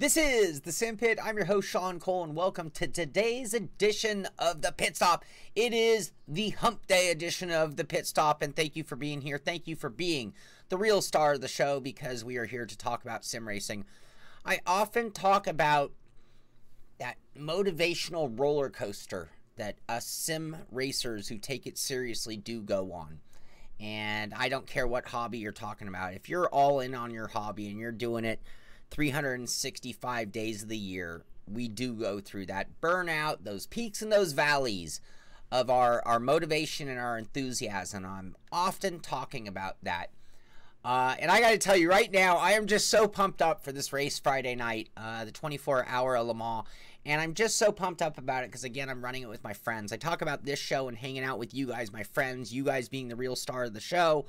This is the Sim Pit. I'm your host, Sean Cole, and welcome to today's edition of the Pit Stop. It is the Hump Day edition of the Pit Stop, and thank you for being here. Thank you for being the real star of the show, because we are here to talk about sim racing. I often talk about that motivational roller coaster that us sim racers who take it seriously do go on. And I don't care what hobby you're talking about. If you're all in on your hobby and you're doing it 365 days of the year, we do go through that burnout, those peaks and those valleys of our motivation and our enthusiasm. I'm often talking about that. And I got to tell you right now, I am just so pumped up for this race Friday night, the 24-hour Le Mans. And I'm just so pumped up about it because, again, I'm running it with my friends. I talk about this show and hanging out with you guys, my friends, you guys being the real star of the show.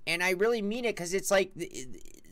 And I really mean it, because it's like,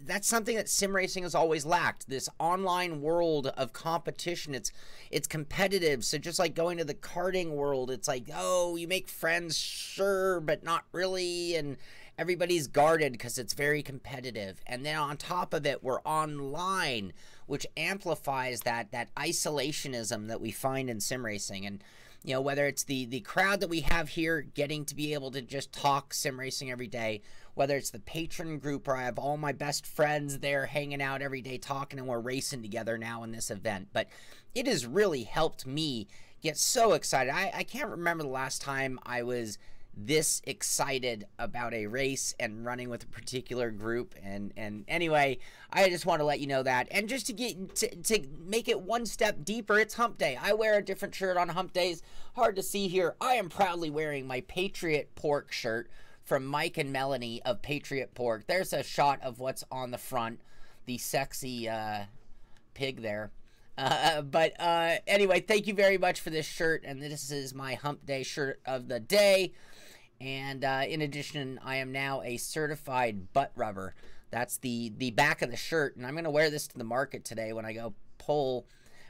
that's something that sim racing has always lacked. This online world of competition, it's competitive. So just like going to the karting world, it's like, oh, you make friends, sure, but not really. And everybody's guarded because it's very competitive. And then on top of it, we're online, which amplifies that isolationism that we find in sim racing. And you know, whether it's the crowd that we have here getting to be able to just talk sim racing every day, whether it's the patron group where I have all my best friends there hanging out every day talking, and we're racing together now in this event. But it has really helped me get so excited. I can't remember the last time I was this excited about a race and running with a particular group. And anyway, I just want to let you know that. And just to get to make it one step deeper, it's Hump Day. I wear a different shirt on Hump Days. Hard to see here. I am proudly wearing my Patriot Pork shirt from Mike and Melanie of Patriot Pork. There's a shot of what's on the front, the sexy pig there. But anyway, thank you very much for this shirt, and this is my Hump Day shirt of the day. And in addition, I am now a certified butt rubber. That's the back of the shirt, and I'm going to wear this to the market today when I go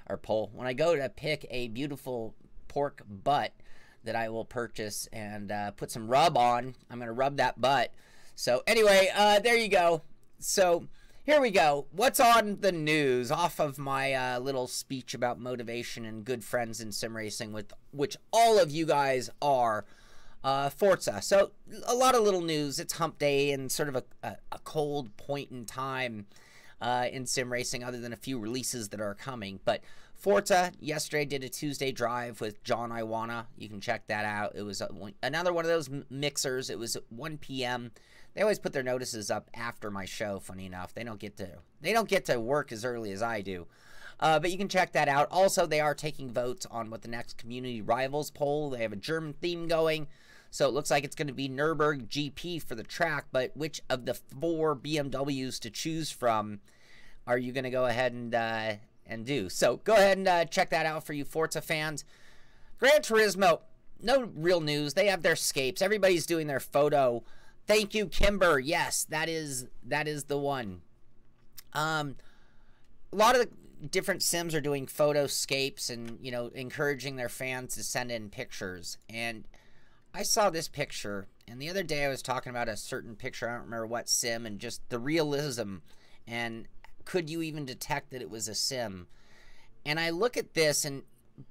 when I go to pick a beautiful pork butt that I will purchase and put some rub on. I'm going to rub that butt. So anyway, there you go. So here we go. What's on the news off of my little speech about motivation and good friends in sim racing, with which all of you guys are. Forza. So a lot of little news. It's Hump Day and sort of a cold point in time in sim racing, other than a few releases that are coming. But Forza yesterday did a Tuesday drive with John Iwana. You can check that out. It was another one of those mixers. It was at 1 p.m. They always put their notices up after my show. Funny enough, they don't get to work as early as I do. But you can check that out. Also, they are taking votes on what the next community rivals poll. They have a German theme going. So it looks like it's going to be Nürburgring GP for the track, but which of the 4 BMWs to choose from are you going to go ahead and do? So go ahead and check that out for you Forza fans. Gran Turismo, no real news. They have their scapes. Everybody's doing their photo. Thank you, Kimber. Yes, that is the one. A lot of the different sims are doing photoscapes and, you know, encouraging their fans to send in pictures. And I saw this picture, and the other day I was talking about a certain picture, I don't remember what sim, and just the realism, and could you even detect that it was a sim? And I look at this, and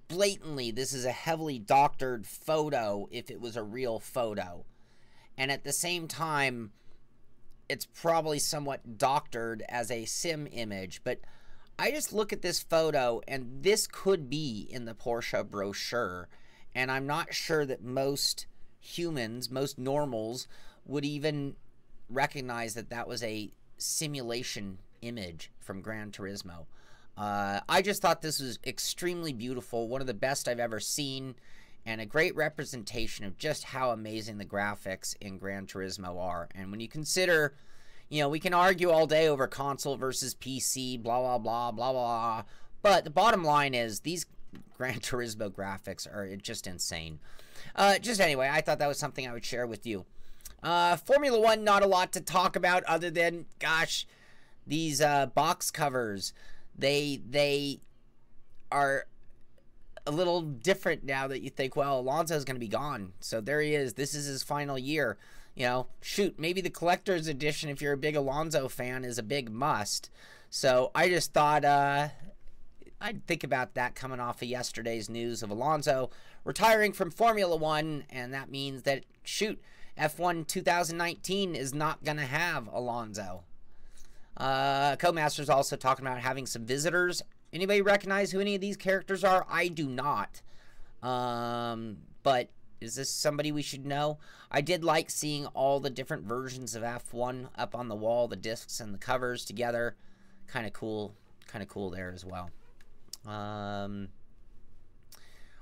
blatantly, this is a heavily doctored photo if it was a real photo. And at the same time, it's probably somewhat doctored as a sim image, but I just look at this photo, and this could be in the Porsche brochure, and I'm not sure that most humans, most normals, would even recognize that that was a simulation image from Gran Turismo. I just thought this was extremely beautiful, one of the best I've ever seen, and a great representation of just how amazing the graphics in Gran Turismo are. And when you consider, you know, we can argue all day over console versus PC, blah, blah, blah, blah, blah, but the bottom line is these Gran Turismo graphics are just insane. Just anyway, I thought that was something I would share with you. Formula One, not a lot to talk about other than, gosh, these box covers. They are a little different now that you think, well, Alonso's going to be gone. So there he is. This is his final year. You know, shoot, maybe the collector's edition, if you're a big Alonso fan, is a big must. So I just thought I'd think about that coming off of yesterday's news of Alonso retiring from Formula One, and that means that, shoot, F1 2019 is not going to have Alonso. Codemaster's also talking about having some visitors. Anybody recognize who any of these characters are? I do not. But is this somebody we should know? I did like seeing all the different versions of F1 up on the wall, the discs and the covers together. Kind of cool there as well.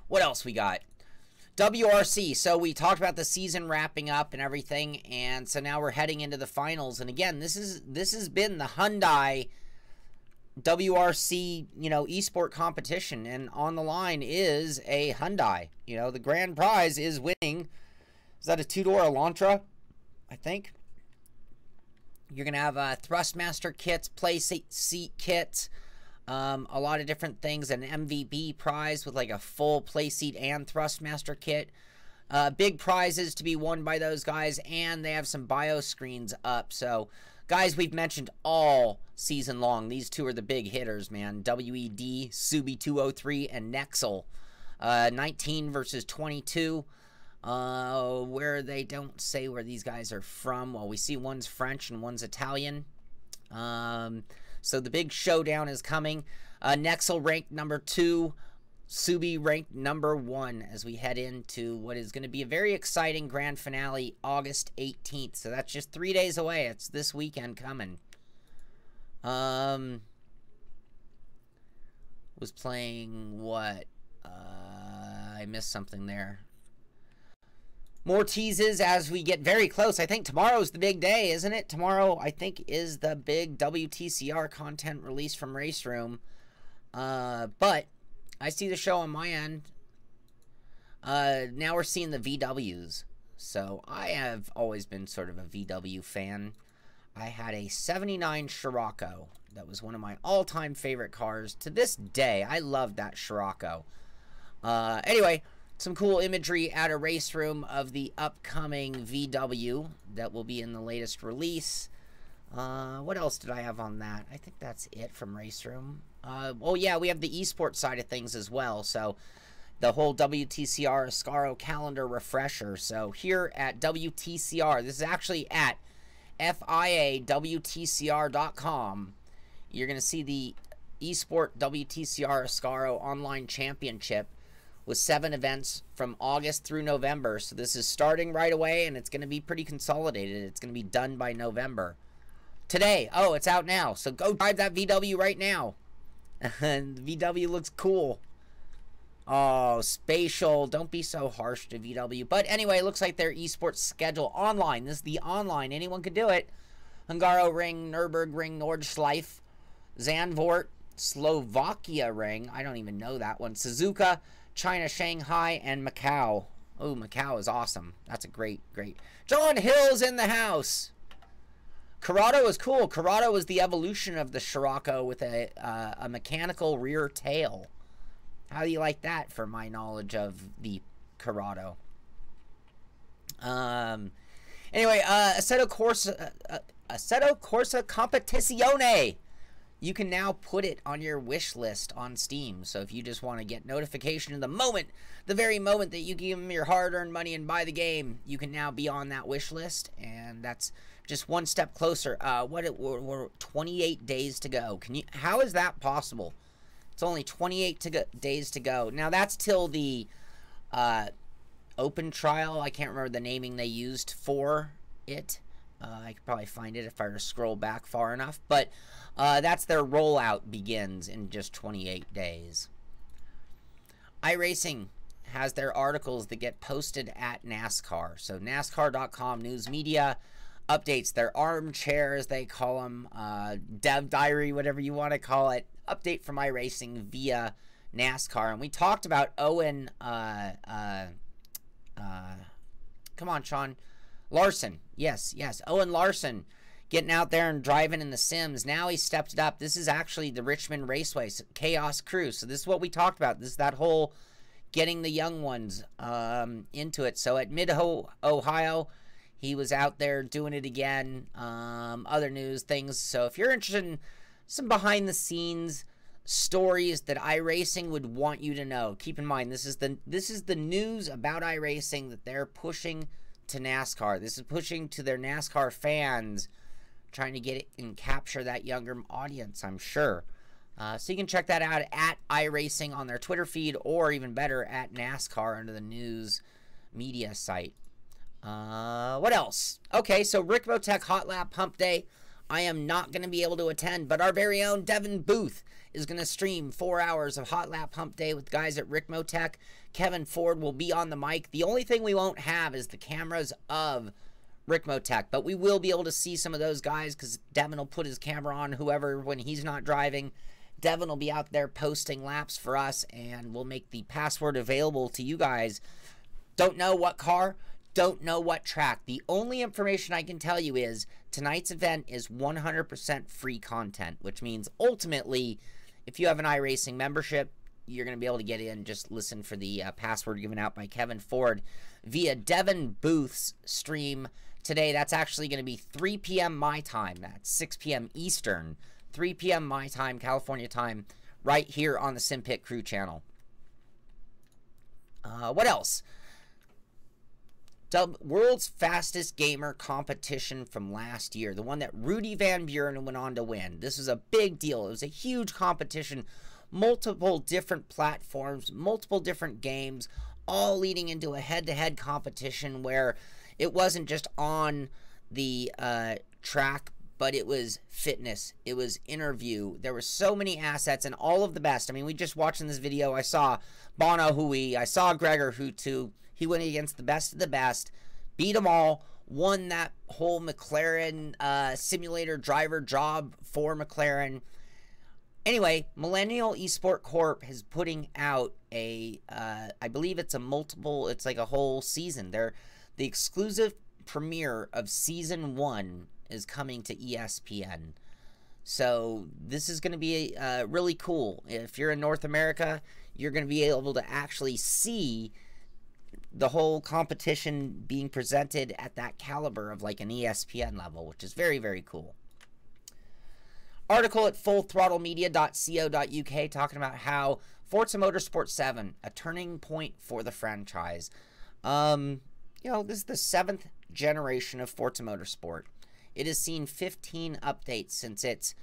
What else we got? WRC. So we talked about the season wrapping up and everything, and so now we're heading into the finals. And again, this has been the Hyundai WRC, you know, esport competition, and on the line is a Hyundai. You know, the grand prize is winning. Is that a two-door Elantra? I think. You're gonna have Thrustmaster kits, play seat kits, a lot of different things, an MVP prize with like a full playseat and Thrustmaster kit. Big prizes to be won by those guys, and they have some bio screens up. So, guys, we've mentioned all season long. These two are the big hitters, man. WED, Subi 203, and Nexel. 19 versus 22. Where they don't say where these guys are from. Well, we see one's French and one's Italian. So the big showdown is coming. Nexel ranked number 2, Subi ranked number 1 as we head into what is going to be a very exciting grand finale August 18th. So that's just 3 days away. It's this weekend coming. Was playing what? I missed something there. More teases as we get very close. I think tomorrow's the big day, isn't it? Tomorrow, I think, is the big WTCR content release from Raceroom. But I see the show on my end. Now we're seeing the VWs. So I have always been sort of a VW fan. I had a 79 Scirocco. That was one of my all-time favorite cars. To this day, I love that Scirocco. Anyway, some cool imagery at a race room of the upcoming VW that will be in the latest release. What else did I have on that? I think that's it from Race Room. Oh yeah, we have the esports side of things as well. So the whole WTCR Ascaro calendar refresher. So here at WTCR, this is actually at FIAWTCR.com. You're going to see the eSport WTCR Ascaro Online Championship with 7 events from August through November. So this is starting right away, and it's going to be pretty consolidated. It's going to be done by November. Today, oh, it's out now. So go drive that VW right now. And the VW looks cool. Oh, spatial. Don't be so harsh to VW. But anyway, it looks like their esports schedule online. This is the online. Anyone could do it. Hungaro Ring, Nürburgring, Nordschleife, Zandvoort, Slovakia Ring. I don't even know that one. Suzuka, China, Shanghai, and Macau. Oh, Macau is awesome. That's a great. John Hill's in the house. Corrado is cool. Corrado is the evolution of the Scirocco with a mechanical rear tail. How do you like that for my knowledge of the Corrado? Anyway, Assetto Corsa Competizione. You can now put it on your wish list on Steam. So if you just want to get notification in the very moment that you give them your hard-earned money and buy the game, you can now be on that wish list, and that's just one step closer. We're 28 days to go. How is that possible? It's only 28 days to go. Now that's till the open trial. I can't remember the naming they used for it. I could probably find it if I were to scroll back far enough. But that's their rollout begins in just 28 days. iRacing has their articles that get posted at NASCAR. So NASCAR.com news media updates their armchair, as they call them, dev diary, whatever you want to call it. Update from iRacing via NASCAR. And we talked about Owen, come on, Sean. Larson. Yes. Owen Larson getting out there and driving in the Sims. Now he stepped it up. This is actually the Richmond Raceway Chaos Crew. So this is what we talked about. This is that whole getting the young ones into it. So at Mid-Ohio, He was out there doing it again. Other news, things. So if you're interested in some behind-the-scenes stories that iRacing would want you to know, keep in mind this is the news about iRacing that they're pushing to NASCAR. This is pushing to their NASCAR fans, trying to get it and capture that younger audience, I'm sure. So you can check that out at iRacing on their Twitter feed, or even better, at NASCAR under the news media site. What else? Okay, so Rick Motec Hot Lap Hump Day. I am not going to be able to attend, but our very own Devin Booth is going to stream 4 hours of Hot Lap Hump Day with guys at Rick Motec. Kevin Ford will be on the mic. The only thing we won't have is the cameras of Rick Motec, but we will be able to see some of those guys because Devin will put his camera on whoever when he's not driving. Devin will be out there posting laps for us, and we'll make the password available to you guys. Don't know what car, don't know what track. The only information I can tell you is tonight's event is 100% free content, which means ultimately, if you have an iRacing membership, you're going to be able to get in. Just listen for the password given out by Kevin Ford via Devin Booth's stream today. That's actually going to be 3 p.m. my time. That's 6 p.m. Eastern. 3 p.m. my time, California time, right here on the SimPit Crew channel. What else? World's Fastest Gamer competition from last year. The one that Rudy Van Buren went on to win. This was a big deal. It was a huge competition. Multiple different platforms, multiple different games, all leading into a head-to-head competition where it wasn't just on the track, but it was fitness, it was interview. There were so many assets and all of the best. I mean, we just watched in this video, I saw Bono Hui, I saw Gregor Hutu. He went against the best of the best, beat them all, won that whole McLaren simulator driver job for McLaren. Anyway, Millennial Esport Corp is putting out a, I believe it's like a whole season. The exclusive premiere of Season 1 is coming to ESPN. So this is going to be really cool. If you're in North America, you're going to be able to actually see the whole competition being presented at that caliber of like an ESPN level, which is very, very cool. Article at fullthrottlemedia.co.uk talking about how Forza Motorsport 7, a turning point for the franchise. You know, this is the 7th generation of Forza Motorsport. It has seen 15 updates since its,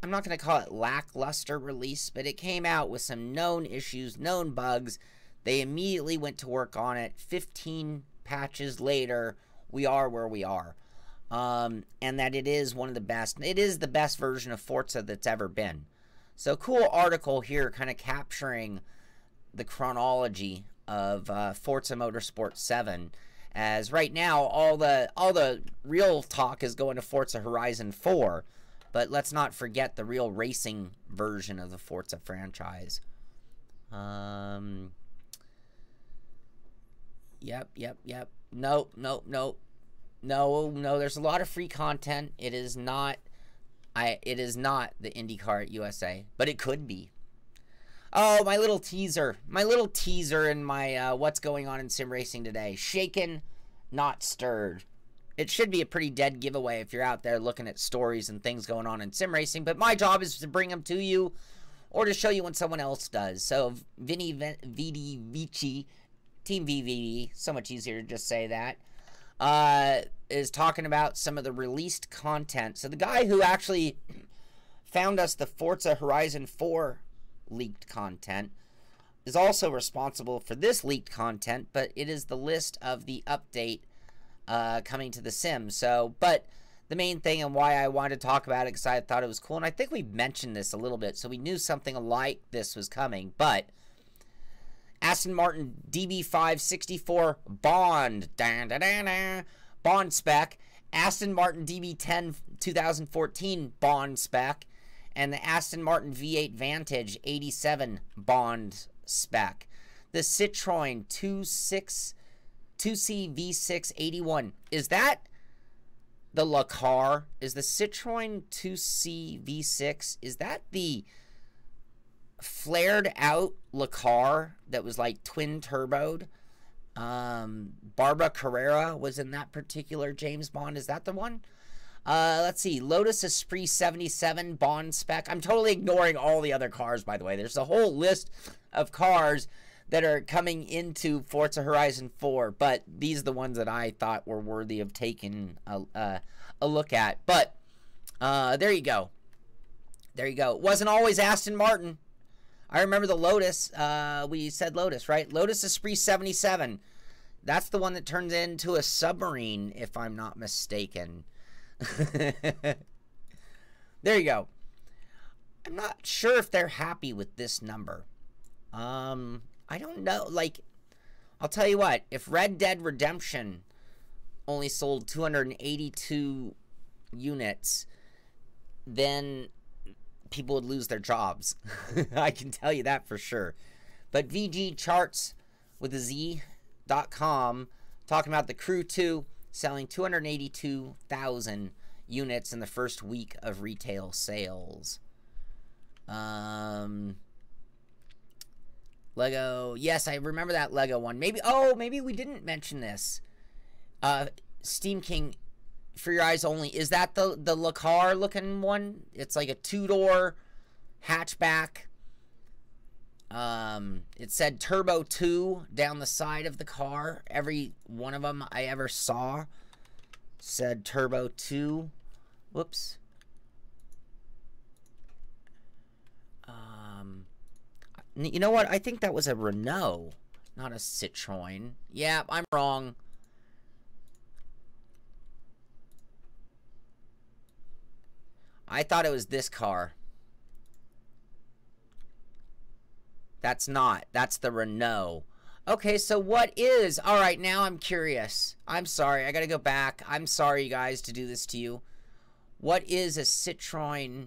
I'm not going to call it lackluster release, but it came out with some known issues, known bugs. They immediately went to work on it. 15 patches later, we are where we are. And that it is one of the best. It is the best version of Forza that's ever been. So cool article here kind of capturing the chronology of Forza Motorsport 7. As right now, all the real talk is going to Forza Horizon 4, but let's not forget the real racing version of the Forza franchise. Yep. Nope. No, there's a lot of free content. It is not the IndyCar at USA, but it could be. Oh, my little teaser in my what's going on in sim racing today. Shaken, not stirred. It should be a pretty dead giveaway if you're out there looking at stories and things going on in sim racing, but my job is to bring them to you or to show you when someone else does. So Vinny Vici, Team VVD, so much easier to just say that, is talking about some of the released content. So the guy who actually found us the Forza Horizon 4 leaked content is also responsible for this leaked content, but it is the list of the update coming to the sim. So, but the main thing and why I wanted to talk about it because I thought it was cool, and I think we mentioned this a little bit, so we knew something like this was coming, but Aston Martin DB564 Bond, Bond spec, Aston Martin DB10 2014 Bond spec, and the Aston Martin V8 Vantage 87 Bond spec. The Citroen 2C V6 81. Is that the Le Car? Is the Citroen 2C V6, is that the flared out Le Car that was like twin turboed? Barbara Carrera was in that particular James Bond. Is that the one? Let's see. Lotus Esprit 77 Bond spec. I'm totally ignoring all the other cars, by the way. There's a whole list of cars that are coming into Forza Horizon 4, but these are the ones that I thought were worthy of taking a look at. But there you go. There you go. It wasn't always Aston Martin. I remember the Lotus. We said Lotus, right? Lotus Esprit 77. That's the one that turns into a submarine, if I'm not mistaken. There you go. I'm not sure if they're happy with this number. I don't know. Like, I'll tell you what. If Red Dead Redemption only sold 282 units, then people would lose their jobs. I can tell you that for sure. But VG Charts with a Z.com talking about the Crew 2 selling 282,000 units in the first week of retail sales. Lego. Yes, I remember that Lego one. Maybe, oh, maybe we didn't mention this. Steam King, For Your Eyes Only. Is that the LeCar looking one? It's like a two-door hatchback. It said Turbo 2 down the side of the car. Every one of them I ever saw said Turbo 2. Whoops. You know what? I think that was a Renault, not a Citroën. Yeah, I'm wrong. I thought it was this car. That's not. That's the Renault. Okay, so what is... All right, now I'm curious. I'm sorry. I got to go back. I'm sorry, you guys, to do this to you. What is a Citroën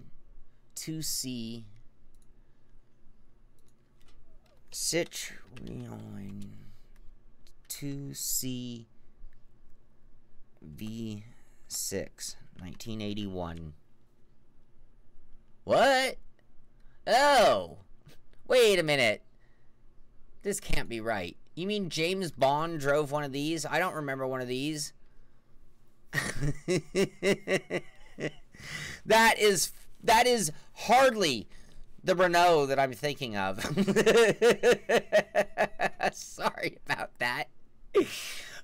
2C? Citroën 2C V6 1981. What? Oh, wait a minute. This can't be right. You mean James Bond drove one of these? I don't remember one of these. That is hardly the Renault that I'm thinking of. Sorry about that.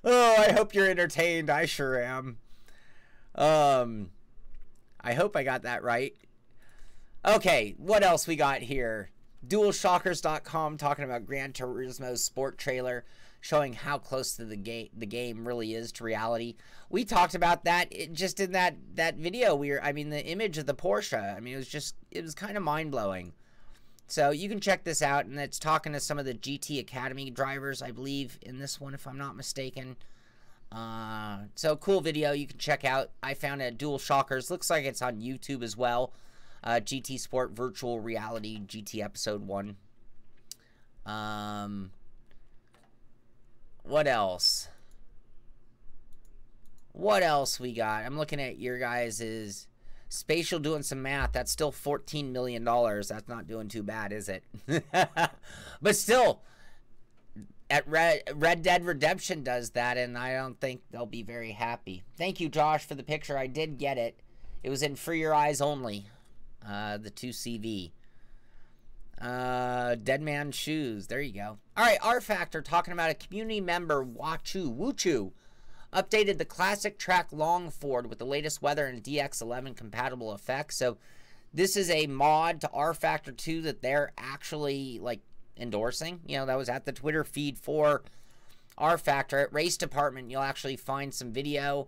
Oh, I hope you're entertained. I sure am. I hope I got that right. Okay, what else we got here? DualShockers.com talking about Gran Turismo's sport trailer, showing how close to the game really is to reality. We talked about that just in that video. The image of the Porsche. I mean, it was kind of mind-blowing. So you can check this out, and it's talking to some of the GT Academy drivers, I believe, in this one, if I'm not mistaken. So cool video you can check out. I found it at DualShockers. Looks like it's on YouTube as well. GT Sport Virtual Reality GT Episode 1. What else? What else we got? I'm looking at your guys's Spatial doing some math. That's still $14 million. That's not doing too bad, is it? But still, at Red Dead Redemption does that, and I don't think they'll be very happy. Thank you, Josh, for the picture. I did get it. It was in For Your Eyes Only. The 2CV. Dead Man Shoes. There you go. All right, R Factor talking about a community member, Wuchu, updated the classic track Longford with the latest weather and DX11 compatible effects. So this is a mod to R Factor 2 that they're actually like endorsing. You know, that was at the Twitter feed for R Factor. At Race Department, you'll actually find some video.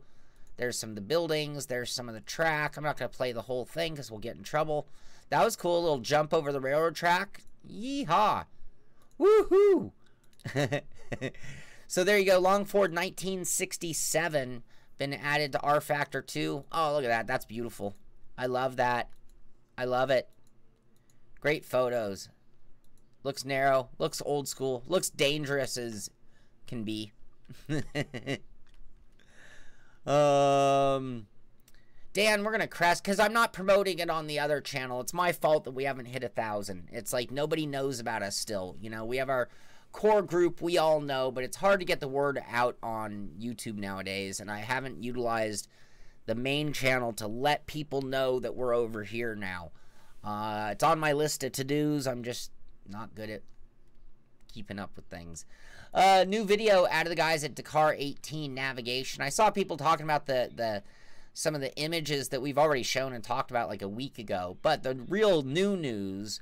There's some of the buildings. There's some of the track. I'm not going to play the whole thing because we'll get in trouble. That was cool. A little jump over the railroad track. Yeehaw. Woohoo. So there you go. Longford 1967. Been added to R Factor 2. Oh, look at that. That's beautiful. I love that. I love it. Great photos. Looks narrow. Looks old school. Looks dangerous as can be. Dan, we're gonna crash because I'm not promoting it on the other channel. It's my fault that we haven't hit 1,000. It's like nobody knows about us still. You know, we have our core group we all know, but it's hard to get the word out on YouTube nowadays, and I haven't utilized the main channel to let people know that we're over here now. It's on my list of to-dos. I'm just not good at keeping up with things. New video out of the guys at Dakar 18 Navigation. I saw people talking about some of the images that we've already shown and talked about like a week ago, but the real new news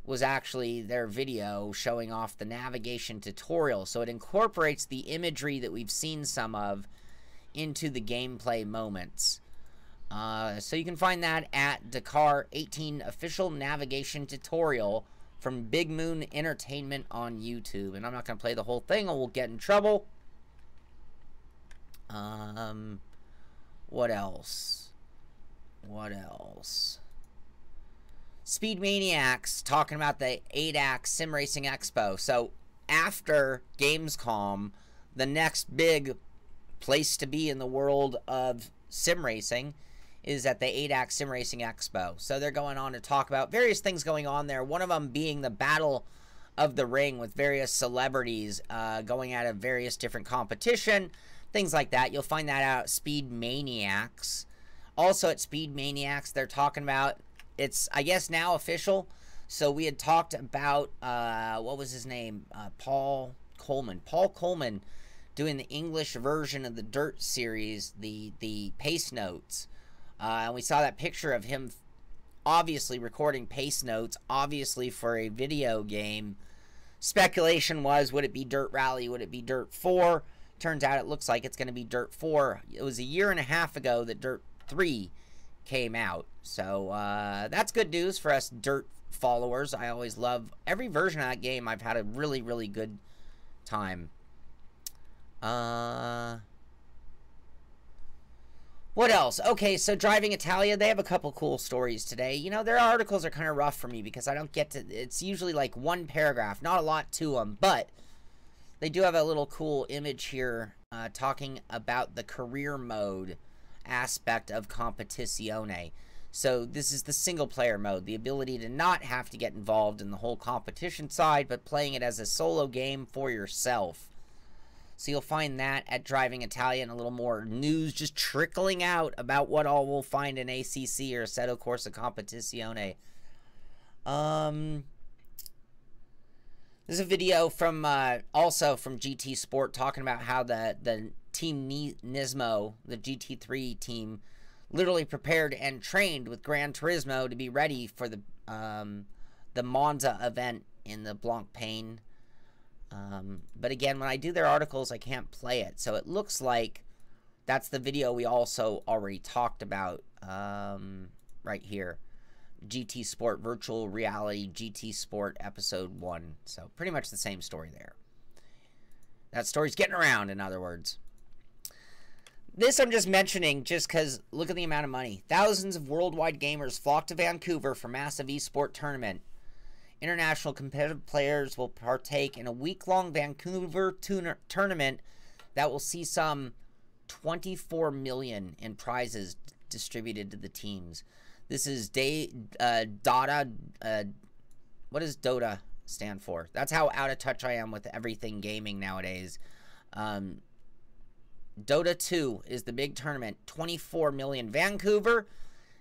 was actually their video showing off the navigation tutorial. So it incorporates the imagery that we've seen some of into the gameplay moments. So you can find that at Dakar 18 Official Navigation Tutorial from Big Moon Entertainment on YouTube. And I'm not going to play the whole thing or we'll get in trouble. What else? What else? Speed Maniacs talking about the ADAC Sim Racing Expo. So after Gamescom, the next big place to be in the world of sim racing is at the ADAC Sim Racing Expo. So they're going on to talk about various things going on there. One of them being the Battle of the Ring with various celebrities going out of various different competition, things like that. You'll find that out at Speed Maniacs. Also at Speed Maniacs, they're talking about, it's, I guess, now official. So we had talked about, what was his name? Paul Coleman. Paul Coleman doing the English version of the Dirt series, the pace notes. And we saw that picture of him obviously recording pace notes, obviously for a video game. Speculation was, would it be Dirt Rally? Would it be Dirt 4? Turns out it looks like it's going to be Dirt 4. It was a year and a half ago that Dirt 3 came out. So that's good news for us Dirt followers. I always love every version of that game. I've had a really, really good time. What else? Okay, so Driving Italia, they have a couple cool stories today. You know, their articles are kind of rough for me because I don't get to, it's usually like one paragraph, not a lot to them, but they do have a little cool image here talking about the career mode aspect of Competizione. So this is the single player mode, the ability to not have to get involved in the whole competition side, but playing it as a solo game for yourself. So you'll find that at Driving Italia, and a little more news just trickling out about what all we'll find in ACC or Assetto Corsa Competizione. There's a video from also from GT Sport talking about how the Team Nismo, the GT3 team, literally prepared and trained with Gran Turismo to be ready for the Monza event in the Blancpain. But again, when I do their articles, I can't play it. So it looks like that's the video we also already talked about right here. GT Sport Virtual Reality GT Sport Episode 1. So pretty much the same story there. That story's getting around, in other words. This I'm just mentioning just because look at the amount of money. Thousands of worldwide gamers flock to Vancouver for massive eSport tournament. International competitive players will partake in a week-long Vancouver tournament that will see some 24 million in prizes distributed to the teams. This is Dota. What does Dota stand for? That's how out of touch I am with everything gaming nowadays. Dota 2 is the big tournament. 24 million. Vancouver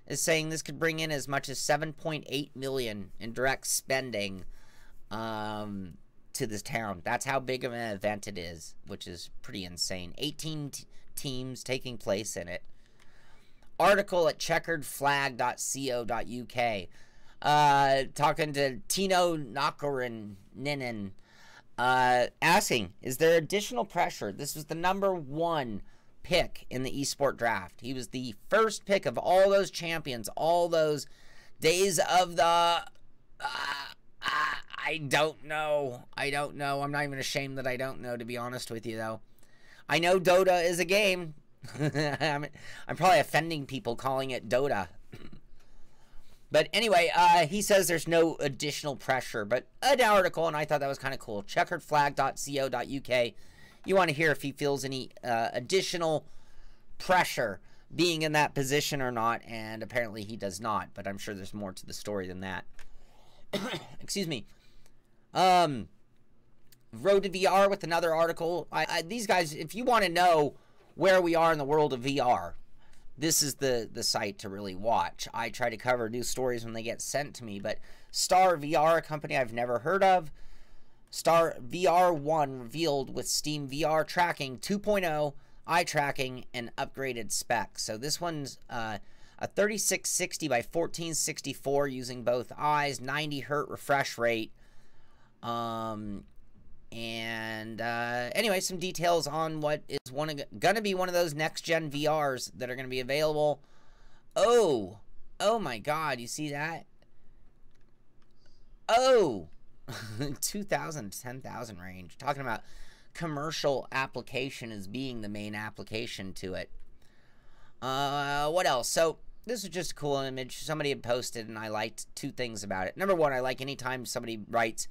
is saying this could bring in as much as 7.8 million in direct spending to this town. That's how big of an event it is, which is pretty insane. 18 teams taking place in it. Article at checkeredflag.co.uk. Talking to Tino Nakarinen, asking, is there additional pressure? This was the #1 pick in the eSport draft. He was the first pick of all those champions, all those days of the... I don't know. I don't know. I'm not even ashamed that I don't know, to be honest with you, though. I know Dota is a game. I'm probably offending people calling it Dota. But anyway, he says there's no additional pressure. But an article, and I thought that was kind of cool. Checkeredflag.co.uk. You want to hear if he feels any additional pressure being in that position or not. And apparently he does not. But I'm sure there's more to the story than that. Excuse me. Road to VR with another article. These guys, if you want to know where we are in the world of VR, this is the site to really watch. I try to cover news stories when they get sent to me, but Star VR, a company I've never heard of. Star VR 1 revealed with Steam VR tracking 2.0, eye tracking, and upgraded specs. So this one's a 3660 by 1464 using both eyes, 90 hertz refresh rate. Anyway, some details on what is gonna be one of those next gen VRs that are gonna be available. Oh my God, you see that? Oh, 2,000 to 10,000 range. Talking about commercial application as being the main application to it. What else? So this is just a cool image somebody had posted, and I liked two things about it. Number one, I like anytime somebody writes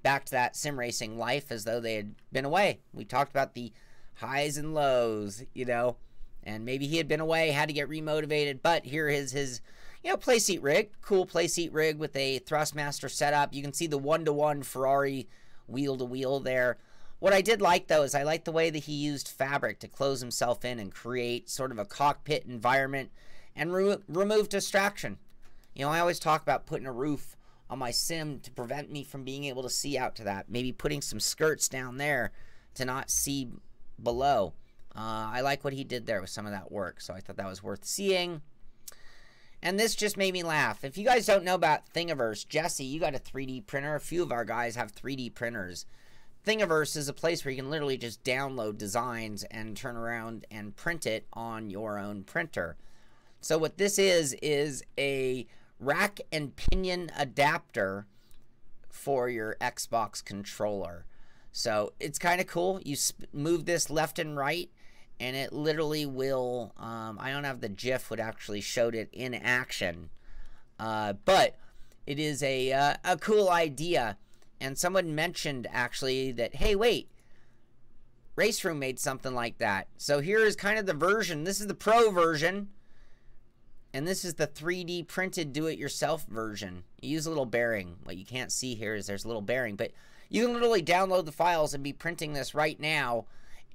back to that sim racing life as though they had been away. We talked about the highs and lows, you know, and maybe he had been away, had to get remotivated, but here is his, you know, playseat rig. Cool playseat rig with a Thrustmaster setup. You can see the one-to-one Ferrari wheel-to-wheel there. What I did like, though, is I liked the way that he used fabric to close himself in and create sort of a cockpit environment and remove distraction. You know, I always talk about putting a roof on my sim to prevent me from being able to see out to that. Maybe putting some skirts down there to not see below. I like what he did there with some of that work, so I thought that was worth seeing. And this just made me laugh. If you guys don't know about Thingiverse, Jesse, you got a 3D printer. A few of our guys have 3D printers. Thingiverse is a place where you can literally just download designs and turn around and print it on your own printer. So what this is a rack and pinion adapter for your Xbox controller. So it's kind of cool. You move this left and right, and it literally will, I don't have the GIF would actually showed it in action, but it is a cool idea. And someone mentioned actually that, hey, wait, Raceroom made something like that. So here is kind of the version. This is the pro version, and this is the 3D printed do-it-yourself version. You use a little bearing. What you can't see here is there's a little bearing, but you can literally download the files and be printing this right now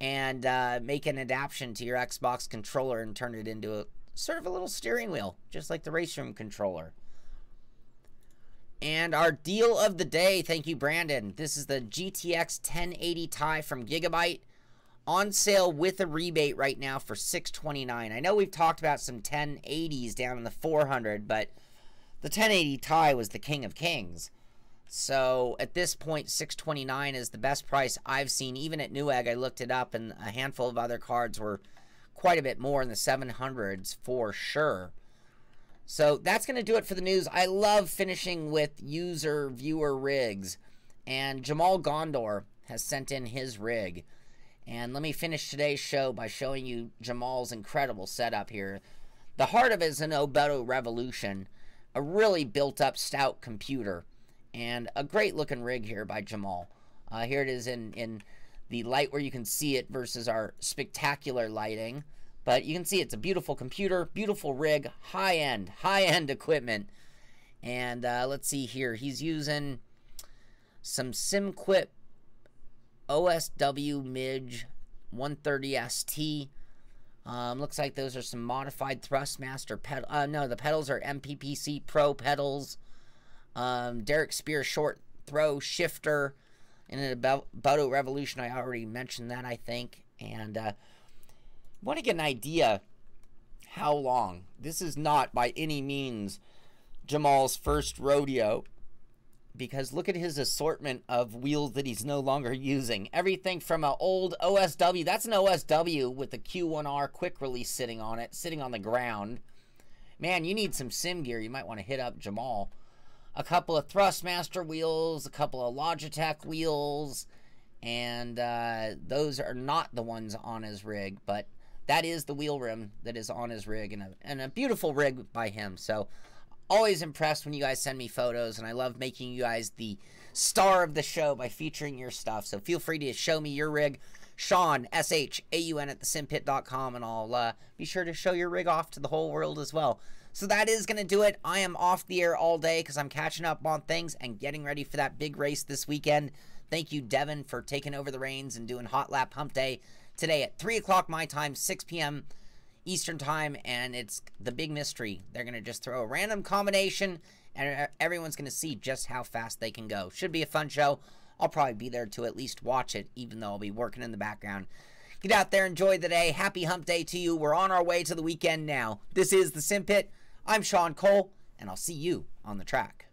and make an adaptation to your Xbox controller and turn it into a sort of a little steering wheel, just like the Raceroom controller. And our deal of the day, thank you, Brandon. This is the GTX 1080 Ti from Gigabyte, on sale with a rebate right now for $629. I know we've talked about some 1080s down in the 400, but the 1080 Ti was the king of kings. So at this point, $629 is the best price I've seen. Even at Newegg, I looked it up, and a handful of other cards were quite a bit more in the 700s for sure. So that's going to do it for the news. I love finishing with user viewer rigs, and Jamal Gondor has sent in his rig. And let me finish today's show by showing you Jamal's incredible setup here. The heart of it is an Assetto Revolution, a really built-up stout computer, and a great-looking rig here by Jamal. Here it is in the light where you can see it versus our spectacular lighting. But you can see it's a beautiful computer, beautiful rig, high-end equipment. And let's see here. He's using some SimQuip OSW MIDG 130 ST. Looks like those are some modified Thrustmaster pedal. No, the pedals are MPPC Pro pedals. Derek Spear short throw shifter. And an Assetto Revolution, I already mentioned that, I think. And want to get an idea how long. This is not by any means Jamal's first rodeo, because look at his assortment of wheels that he's no longer using. Everything from an old OSW. That's an OSW with the Q1R quick release sitting on it, sitting on the ground. Man, you need some sim gear. You might want to hit up Jamal. A couple of Thrustmaster wheels, a couple of Logitech wheels, and those are not the ones on his rig, but that is the wheel rim that is on his rig, and a beautiful rig by him. So always impressed when you guys send me photos, and I love making you guys the star of the show by featuring your stuff. So feel free to show me your rig. Sean, SHAUN at thesimpit.com, and I'll be sure to show your rig off to the whole world as well. So that is going to do it. I am off the air all day because I'm catching up on things and getting ready for that big race this weekend. Thank you, Devin, for taking over the reins and doing Hot Lap Hump Day today at 3 o'clock my time, 6 p.m. Eastern time, and it's the big mystery. They're going to just throw a random combination, and everyone's going to see just how fast they can go. Should be a fun show. I'll probably be there to at least watch it, even though I'll be working in the background. Get out there, enjoy the day. Happy Hump Day to you. We're on our way to the weekend now. This is the Sim Pit. I'm Sean Cole, and I'll see you on the track.